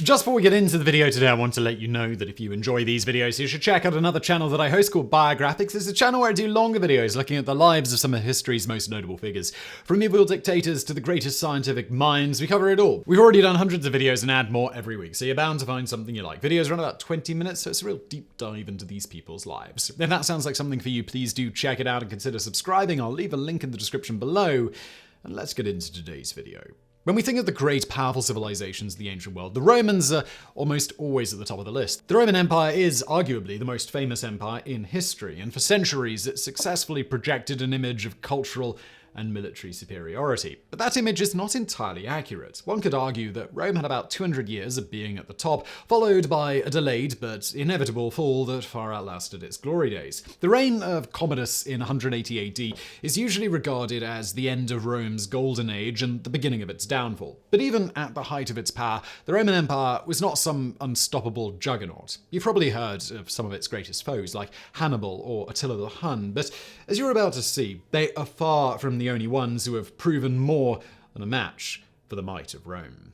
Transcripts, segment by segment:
Just before we get into the video today, I want to let you know that if you enjoy these videos, you should check out another channel that I host called Biographics. It's a channel where I do longer videos looking at the lives of some of history's most notable figures. From evil dictators to the greatest scientific minds, we cover it all. We've already done hundreds of videos and add more every week, so you're bound to find something you like. Videos run about 20 minutes, so it's a real deep dive into these people's lives. If that sounds like something for you, please do check it out and consider subscribing. I'll leave a link in the description below. And let's get into today's video. When we think of the great, powerful civilizations of the ancient world, the Romans are almost always at the top of the list. The Roman Empire is arguably the most famous empire in history, and for centuries it successfully projected an image of cultural and military superiority. But that image is not entirely accurate. One could argue that Rome had about 200 years of being at the top, followed by a delayed but inevitable fall that far outlasted its glory days. The reign of Commodus in 180 AD is usually regarded as the end of Rome's golden age and the beginning of its downfall. But even at the height of its power, the Roman Empire was not some unstoppable juggernaut. You've probably heard of some of its greatest foes, like Hannibal or Attila the Hun, but as you're about to see, they are far from the only ones who have proven more than a match for the might of Rome.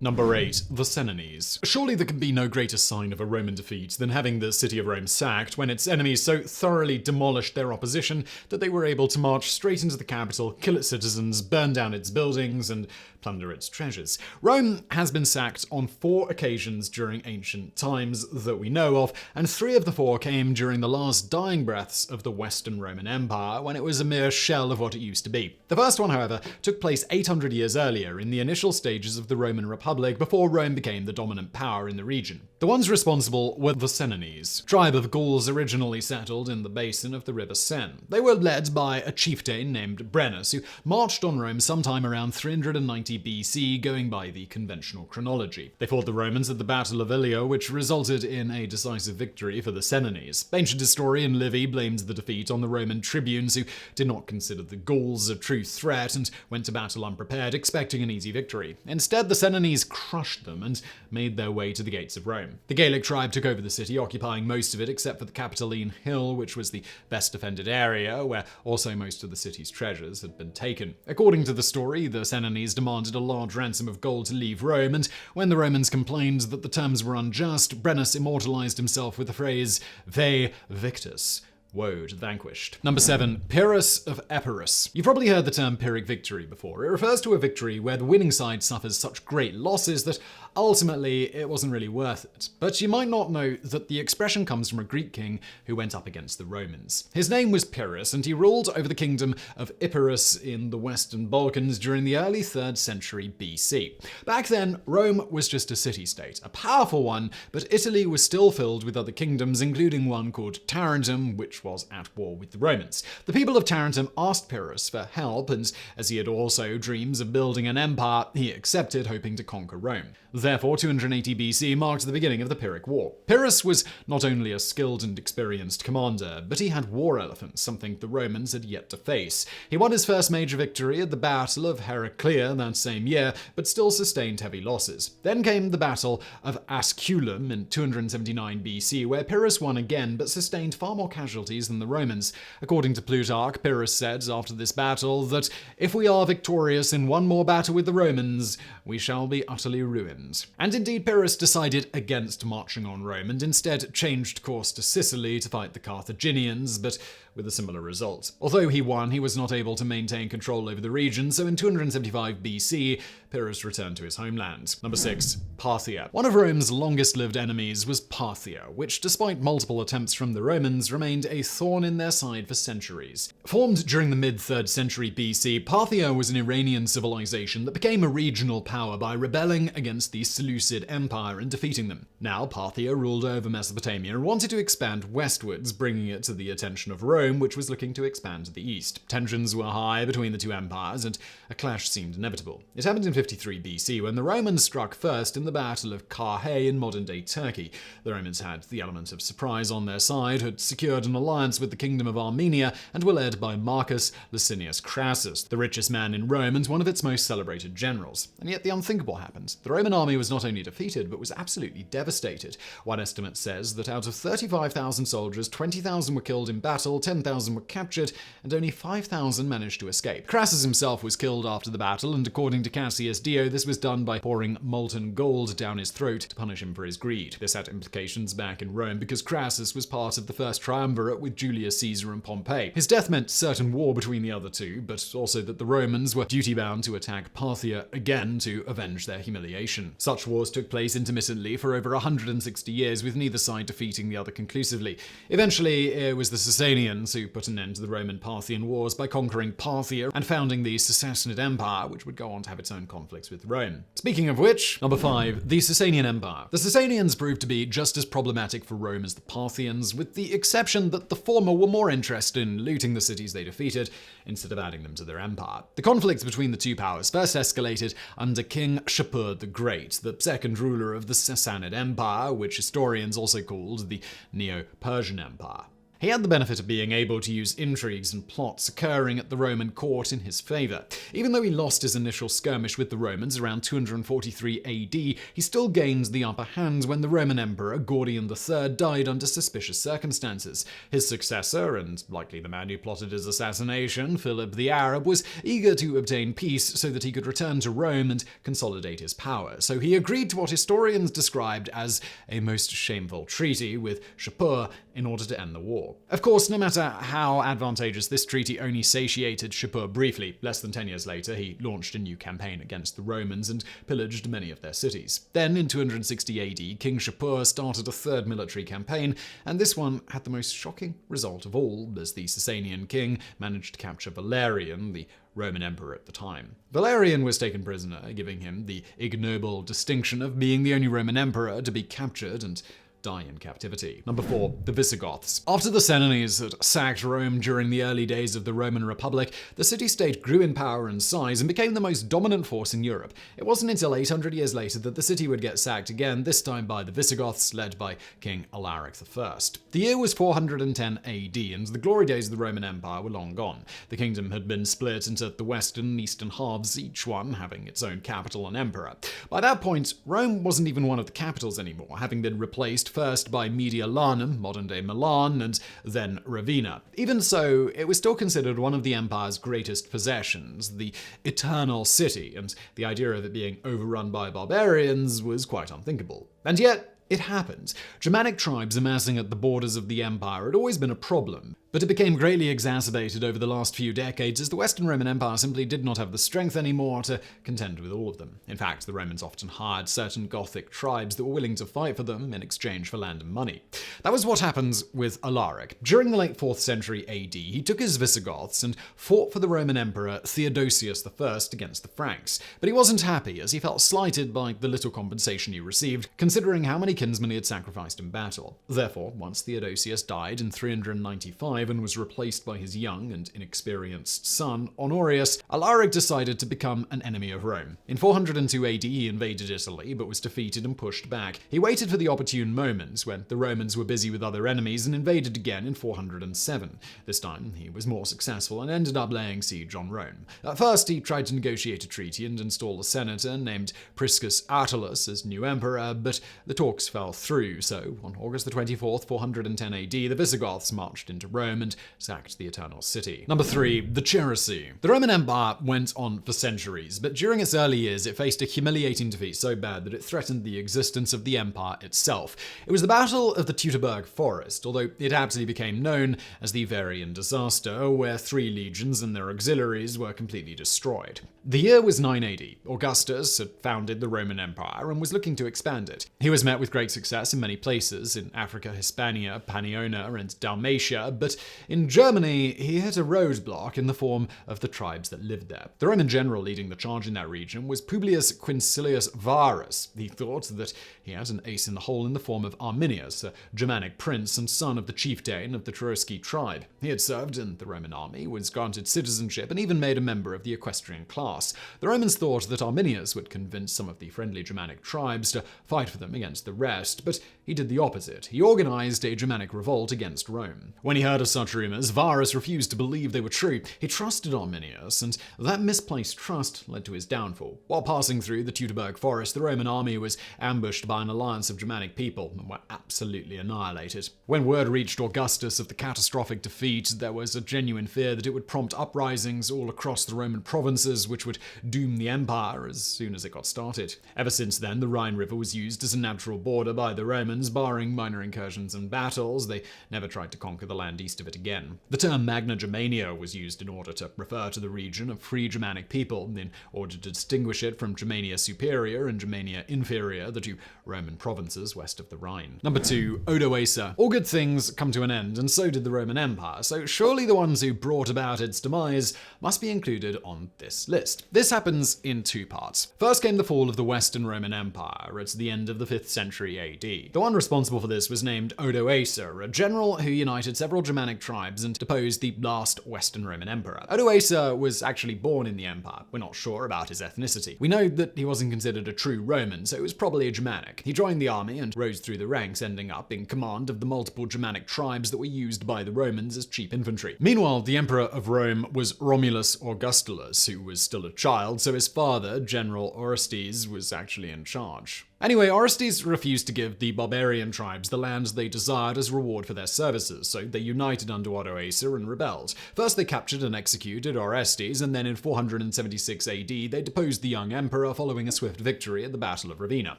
Number 8. The Sassanid. Surely there can be no greater sign of a Roman defeat than having the city of Rome sacked when its enemies so thoroughly demolished their opposition that they were able to march straight into the capital, kill its citizens, burn down its buildings, and plunder its treasures. Rome has been sacked on 4 occasions during ancient times that we know of, and 3 of the 4 came during the last dying breaths of the Western Roman Empire, when it was a mere shell of what it used to be. The first one, however, took place 800 years earlier, in the initial stages of the Roman Republic, before Rome became the dominant power in the region. The ones responsible were the Sassanid, tribe of Gauls originally settled in the basin of the river Seine. They were led by a chieftain named Brennus, who marched on Rome sometime around 390 BC, going by the conventional chronology. They fought the Romans at the Battle of Illio, which resulted in a decisive victory for the Sassanid. Ancient historian Livy blamed the defeat on the Roman tribunes, who did not consider the Gauls a true threat and went to battle unprepared, expecting an easy victory. Instead, the Sassanid crushed them and made their way to the gates of Rome. The Gallic tribe took over the city, occupying most of it except for the Capitoline Hill, which was the best defended area, where also most of the city's treasures had been taken. According to the story, the Sassanid demanded a large ransom of gold to leave Rome, and when the Romans complained that the terms were unjust, Brennus immortalized himself with the phrase "Vae victus," woe to the vanquished. Number 7. Pirus of Epirus. You've probably heard the term Pyrrhic victory before. It refers to a victory where the winning side suffers such great losses that ultimately it wasn't really worth it. But you might not know that the expression comes from a Greek king who went up against the Romans. His name was Pirus, and he ruled over the kingdom of Epirus in the Western Balkans during the early 3rd century BC. Back then, Rome was just a city-state, a powerful one, but Italy was still filled with other kingdoms, including one called Tarentum, which was at war with the Romans. The people of Tarentum asked Pirus for help, and as he had also dreams of building an empire, he accepted, hoping to conquer Rome. Therefore, 280 BC marked the beginning of the Pyrrhic War. Pirus was not only a skilled and experienced commander, but he had war elephants, something the Romans had yet to face. He won his first major victory at the Battle of Heraclea that same year, but still sustained heavy losses. Then came the Battle of Asculum in 279 BC, where Pirus won again, but sustained far more casualties than the Romans. According to Plutarch, Pirus said after this battle that if we are victorious in one more battle with the Romans, we shall be utterly ruined. And indeed, Pirus decided against marching on Rome and instead changed course to Sicily to fight the Carthaginians, but with a similar result. Although he won, he was not able to maintain control over the region, so in 275 BC, Pirus returned to his homeland. Number 6. Parthia. One of Rome's longest-lived enemies was Parthia, which, despite multiple attempts from the Romans, remained a thorn in their side for centuries. Formed during the mid-3rd century BC, Parthia was an Iranian civilization that became a regional power by rebelling against the Seleucid Empire and defeating them. Now, Parthia ruled over Mesopotamia and wanted to expand westwards, bringing it to the attention of Rome, which was looking to expand to the east. Tensions were high between the two empires, and a clash seemed inevitable. It happened in 53 BC, when the Romans struck first in the Battle of Carrhae in modern-day Turkey. The Romans had the element of surprise on their side, had secured an alliance with the Kingdom of Armenia, and were led by Marcus Licinius Crassus, the richest man in Rome and one of its most celebrated generals. And yet the unthinkable happened. The Roman army was not only defeated, but was absolutely devastated. One estimate says that out of 35,000 soldiers, 20,000 were killed in battle, 10,000 10,000 were captured, and only 5,000 managed to escape. Crassus himself was killed after the battle, and according to Cassius Dio, this was done by pouring molten gold down his throat to punish him for his greed. This had implications back in Rome because Crassus was part of the first triumvirate with Julius Caesar and Pompey. His death meant certain war between the other two, but also that the Romans were duty-bound to attack Parthia again to avenge their humiliation. Such wars took place intermittently for over 160 years, with neither side defeating the other conclusively. Eventually, it was the Sasanians who put an end to the Roman-Parthian wars by conquering Parthia and founding the Sassanid Empire, which would go on to have its own conflicts with Rome. Speaking of which, number 5, the Sasanian Empire. The Sasanians proved to be just as problematic for Rome as the Parthians, with the exception that the former were more interested in looting the cities they defeated instead of adding them to their empire. The conflicts between the two powers first escalated under King Shapur the Great, the second ruler of the Sassanid Empire, which historians also called the Neo-Persian Empire. He had the benefit of being able to use intrigues and plots occurring at the Roman court in his favor. Even though he lost his initial skirmish with the Romans around 243 AD, he still gained the upper hand when the Roman Emperor Gordian III died under suspicious circumstances. His successor, and likely the man who plotted his assassination, Philip the Arab, was eager to obtain peace so that he could return to Rome and consolidate his power. So he agreed to what historians described as a most shameful treaty with Shapur in order to end the war. Of course, no matter how advantageous this treaty only satiated Shapur briefly. Less than 10 years later, he launched a new campaign against the Romans and pillaged many of their cities. Then, in 260 AD, King Shapur started a third military campaign, and this one had the most shocking result of all, as the Sasanian king managed to capture Valerian, the Roman emperor at the time. Valerian was taken prisoner, giving him the ignoble distinction of being the only Roman emperor to be captured and die in captivity. Number 4, the Visigoths. After the Sasanians had sacked Rome during the early days of the Roman Republic, the city-state grew in power and size and became the most dominant force in Europe. It wasn't until 800 years later that the city would get sacked again, this time by the Visigoths, led by King Alaric I. The year was 410 AD, and the glory days of the Roman Empire were long gone. The kingdom had been split into the western and eastern halves, each one having its own capital and emperor. By that point, Rome wasn't even one of the capitals anymore, having been replaced first by Mediolanum, modern-day Milan, and then Ravenna. Even so, it was still considered one of the empire's greatest possessions, the Eternal City, and the idea of it being overrun by barbarians was quite unthinkable. And yet, it happened. Germanic tribes amassing at the borders of the empire had always been a problem, but it became greatly exacerbated over the last few decades as the Western Roman Empire simply did not have the strength anymore to contend with all of them. In fact, the Romans often hired certain Gothic tribes that were willing to fight for them in exchange for land and money. That was what happened with Alaric. During the late 4th century AD, he took his Visigoths and fought for the Roman Emperor Theodosius I against the Franks. But he wasn't happy, as he felt slighted by the little compensation he received, considering how many kinsmen he had sacrificed in battle. Therefore, once Theodosius died in 395 and was replaced by his young and inexperienced son, Honorius, Alaric decided to become an enemy of Rome. In 402 AD, he invaded Italy, but was defeated and pushed back. He waited for the opportune moment when the Romans were busy with other enemies and invaded again in 407. This time, he was more successful and ended up laying siege on Rome. At first, he tried to negotiate a treaty and install a senator named Priscus Attalus as new emperor, but the talks fell through, so on August the 24th, 410 AD, the Visigoths marched into Rome and sacked the Eternal City. Number 3, the Cherokee. The Roman Empire went on for centuries, but during its early years it faced a humiliating defeat so bad that it threatened the existence of the empire itself. It was the Battle of the Teutoburg Forest, although it aptly became known as the Varian Disaster, where 3 legions and their auxiliaries were completely destroyed. The year was 9 AD. Augustus had founded the Roman Empire and was looking to expand it. He was met with great success in many places, in Africa, Hispania, Pannonia, and Dalmatia, but in Germany, he hit a roadblock in the form of the tribes that lived there. The Roman general leading the charge in that region was Publius Quinctilius Varus. He thought that he had an ace in the hole in the form of Arminius, a Germanic prince and son of the chieftain of the Cherokee tribe. He had served in the Roman army, was granted citizenship, and even made a member of the equestrian class. The Romans thought that Arminius would convince some of the friendly Germanic tribes to fight for them against the rest, but he did the opposite. He organized a Germanic revolt against Rome. When he heard of such rumors, Varus refused to believe they were true. He trusted Arminius, and that misplaced trust led to his downfall. While passing through the Teutoburg forest, the Roman army was ambushed by an alliance of Germanic people and were absolutely annihilated. When word reached Augustus of the catastrophic defeat, there was a genuine fear that it would prompt uprisings all across the Roman provinces, which would doom the empire as soon as it got started. Ever since then, the Rhine River was used as a natural border by the Romans. Barring minor incursions and battles, they never tried to conquer the land east of it again. The term Magna Germania was used in order to refer to the region of free Germanic people, in order to distinguish it from Germania Superior and Germania Inferior, the two Roman provinces west of the Rhine. Number 2, Odouessa. All good things come to an end, and so did the Roman Empire, so surely the ones who brought about its demise must be included on this list. This happens in 2 parts. First came the fall of the Western Roman Empire at the end of the 5th century AD. The one responsible for this was named Odouessa, a general who united several Germanic tribes and deposed the last Western Roman emperor. Odouessa was actually born in the empire. We're not sure about his ethnicity. We know that he wasn't considered a true Roman, so he was probably a Germanic. He joined the army and rose through the ranks, ending up in command of the multiple Germanic tribes that were used by the Romans as cheap infantry. Meanwhile, the emperor of Rome was Romulus Augustulus, who was still a child, so his father, General Orestes, was actually in charge. Anyway, Orestes refused to give the barbarian tribes the lands they desired as reward for their services, so they united under Odouessa and rebelled. First they captured and executed Orestes, and then in 476 AD they deposed the young emperor following a swift victory at the Battle of Ravenna.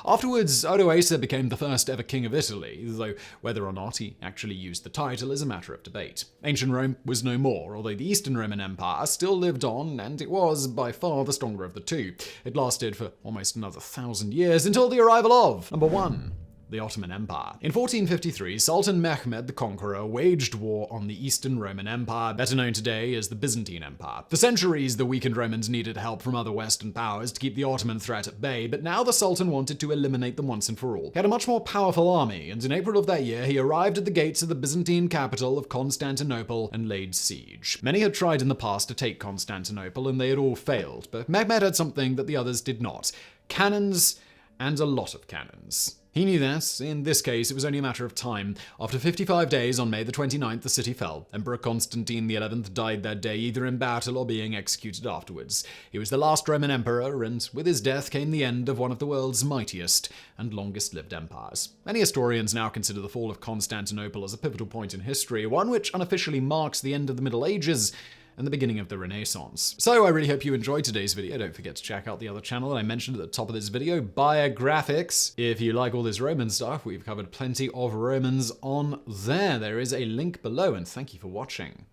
Afterwards, Odouessa became the first ever king of Italy, though whether or not he actually used the title is a matter of debate. Ancient Rome was no more, although the Eastern Roman Empire still lived on, and it was by far the stronger of the two. It lasted for almost another 1,000 years, until the arrival of number 1. The Ottoman Empire. In 1453, Sultan Mehmed the Conqueror waged war on the Eastern Roman Empire, better known today as the Byzantine Empire. For centuries, the weakened Romans needed help from other Western powers to keep the Ottoman threat at bay, but now the Sultan wanted to eliminate them once and for all. He had a much more powerful army, and in April of that year, he arrived at the gates of the Byzantine capital of Constantinople and laid siege. Many had tried in the past to take Constantinople, and they had all failed, but Mehmed had something that the others did not: cannons, and a lot of cannons. He knew that, in this case, it was only a matter of time. After 55 days, on May the 29th, the city fell. Emperor Constantine XI died that day, either in battle or being executed afterwards. He was the last Roman emperor, and with his death came the end of one of the world's mightiest and longest-lived empires. Many historians now consider the fall of Constantinople as a pivotal point in history, one which unofficially marks the end of the Middle Ages and the beginning of the Renaissance. So I really hope you enjoyed today's video. Don't forget to check out the other channel that I mentioned at the top of this video, Biographics. If you like all this Roman stuff, we've covered plenty of Romans on there. There is a link below, and thank you for watching.